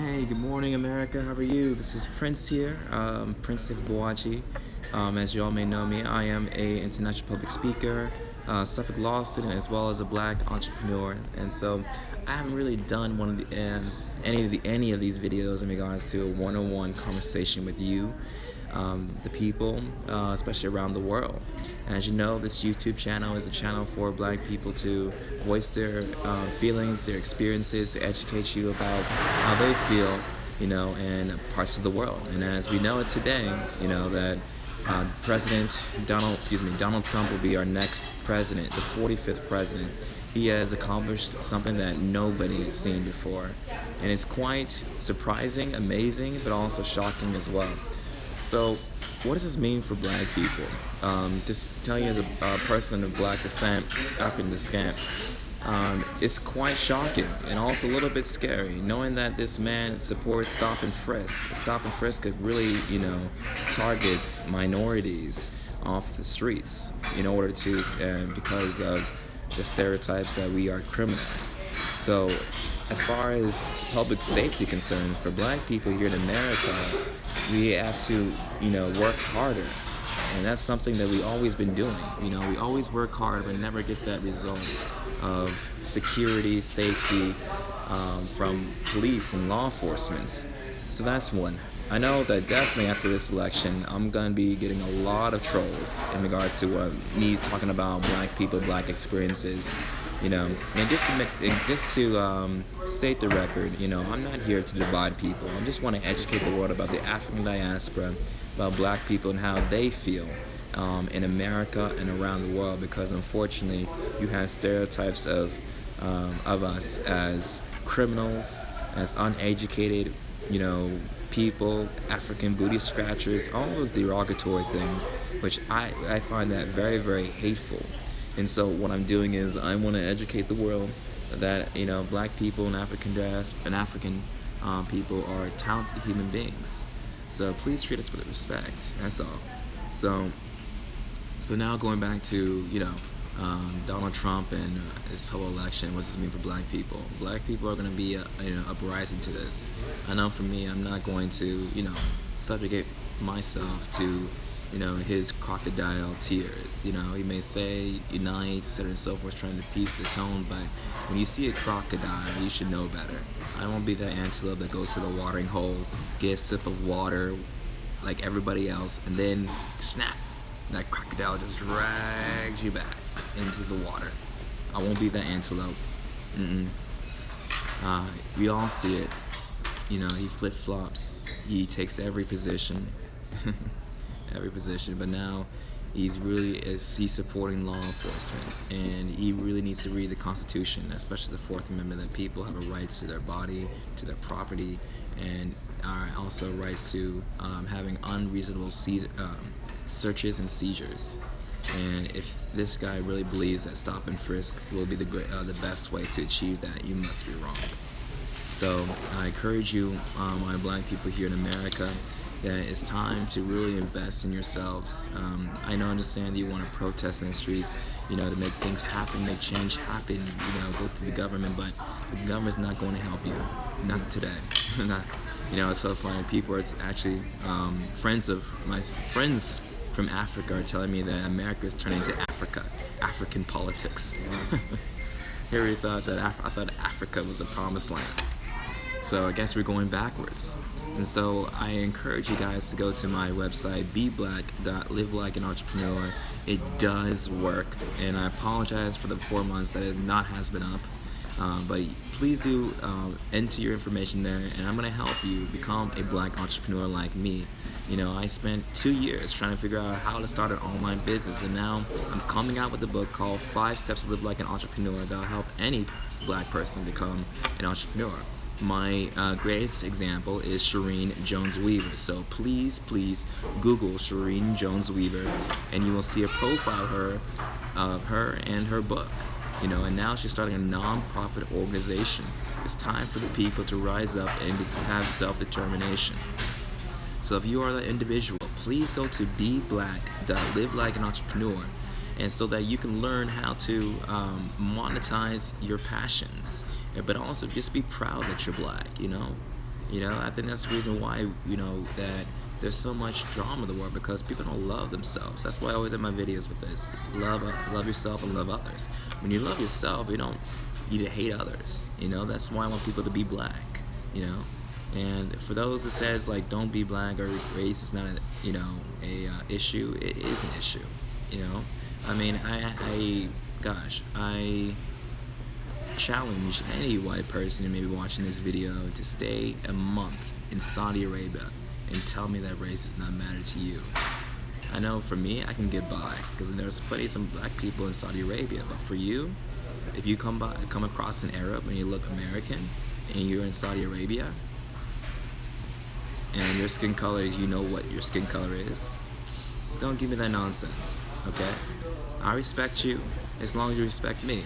Hey, good morning, America. How are you? This is Prince here, Prince of Boachi. As you all may know me, I am a international public speaker, Suffolk Law student, as well as a Black entrepreneur. And so, I haven't really done any of these videos in regards to a one-on-one conversation with you, the people, especially around the world. As you know, this YouTube channel is a channel for Black people to voice their feelings, their experiences, to educate you about how they feel, in parts of the world. And as we know it today, that Donald Trump will be our next president, the 45th president. He has accomplished something that nobody has seen before. And it's quite surprising, amazing, but also shocking as well. So, what does this mean for Black people? Just telling you as a person of Black descent, African descent, it's quite shocking and also a little bit scary, knowing that this man supports stop and frisk. Stop and frisk could really, targets minorities off the streets in order to, because of the stereotypes that we are criminals. So, as far as public safety concerned, for Black people here in America, we have to, work harder. And that's something that we always been doing. We always work hard but never get that result of security, safety from police and law enforcement. So that's one. I know that definitely after this election, I'm gonna be getting a lot of trolls in regards to me talking about Black people, Black experiences. And just to state the record, I'm not here to divide people. I just want to educate the world about the African diaspora, about Black people and how they feel in America and around the world. Because unfortunately, you have stereotypes of us as criminals, as uneducated, people, African booty scratchers, all those derogatory things, which I find that very, very hateful. And so what I'm doing is I want to educate the world that Black people and African people are talented human beings. So please treat us with respect. That's all. So now going back to Donald Trump and this whole election. What does this mean for Black people? Black people are going to be uprising to this. I know for me, I'm not going to subjugate myself to his crocodile tears. He may say unite, so on and so forth, trying to appease the tone, but when you see a crocodile, you should know better. I won't be that antelope that goes to the watering hole, get a sip of water like everybody else, and then snap, that crocodile just drags you back into the water. I won't be that antelope. We all see it. He flip-flops. He takes every position. Every position, but now he's supporting law enforcement, and he really needs to read the Constitution, especially the Fourth Amendment, that people have a rights to their body, to their property, and are also rights to having unreasonable searches and seizures. And if this guy really believes that stop and frisk will be the best way to achieve that, you must be wrong. So I encourage you, my Black people here in America, that it's time to really invest in yourselves. I understand you want to protest in the streets, to make things happen, make change happen, go to the government, but the government's not going to help you. Not today. Not, it's so funny. People are actually, friends from Africa are telling me that America is turning to African politics. I really thought that I thought Africa was a promised land. So I guess we're going backwards. And so I encourage you guys to go to my website, beblack.livelikeanentrepreneur. It does work, and I apologize for the 4 months that it has been up. But please do enter your information there, and I'm going to help you become a Black entrepreneur like me. I spent 2 years trying to figure out how to start an online business, and now I'm coming out with a book called 5 Steps to Live Like an Entrepreneur that will help any Black person become an entrepreneur. My greatest example is Shireen Jones Weaver. So please Google Shireen Jones Weaver, and you will see a profile of her and her book. And now she's starting a non-profit organization. It's time for the people to rise up and to have self-determination. So if you are the individual, please go to beblack.livelikeanentrepreneur, and so that you can learn how to monetize your passions, but also just be proud that you're Black. You know, I think that's the reason why, you know, that there's so much drama in the world, because people don't love themselves. That's why I always end my videos with this: love yourself and love others. When you love yourself, you don't hate others. You know, that's why I want people to be black. You know, and for those that says like don't be black or race is not a, you know, a issue, it is an issue. You know, I mean, I challenge any white person who may be watching this video to stay a month in Saudi Arabia and tell me that race does not matter to you. I know for me, I can get by because there's plenty of some black people in Saudi Arabia, but for you, if you come across an Arab and you look American and you're in Saudi Arabia and your skin color is, you know what your skin color is, so don't give me that nonsense, okay? I respect you as long as you respect me.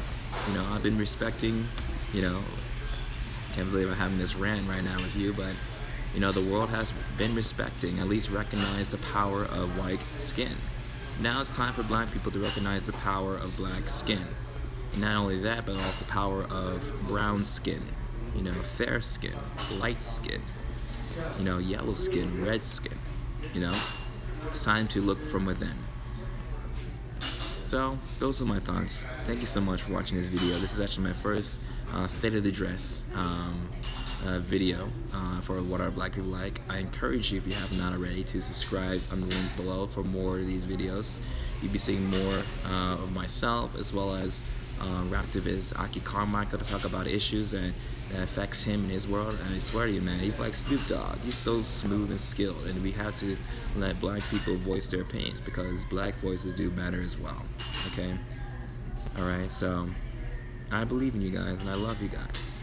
You know, I've been respecting, you know, can't believe I'm having this rant right now with you, but you know, the world has been respecting, at least recognize the power of white skin. Now it's time for black people to recognize the power of black skin. And not only that, but also the power of brown skin, you know, fair skin, light skin, you know, yellow skin, red skin, you know. It's time to look from within. So, those are my thoughts. Thank you so much for watching this video. This is actually my first State of the Dress video for What Are Black People Like. I encourage you, if you have not already, to subscribe on the link below for more of these videos. You'll be seeing more of myself, as well as activist Aki Carmichael, to talk about issues that affects him in his world. And I swear to you, man, he's like Snoop Dogg. He's so smooth and skilled, and we have to let black people voice their opinions, because black voices do matter as well. Okay? Alright, so I believe in you guys, and I love you guys.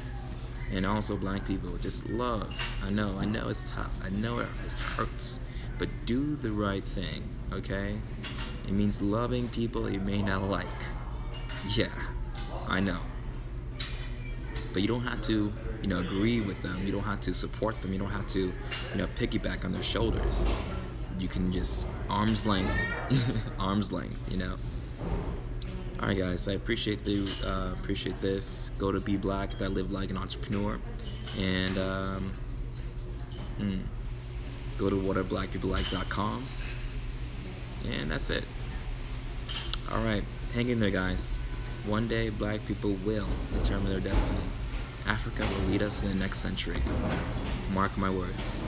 And also, black people, just love. I know it's tough. I know it hurts. But do the right thing, okay? It means loving people you may not like. Yeah, I know. But you don't have to, you know, agree with them. You don't have to support them. You don't have to, you know, piggyback on their shoulders. You can just arm's length, arm's length, you know. All right, guys. I appreciate this. Go to Be Black, That Live Like an Entrepreneur, and go to whatarblackpeoplelike.com, and that's it. All right, hang in there, guys. One day, black people will determine their destiny. Africa will lead us in the next century. Mark my words.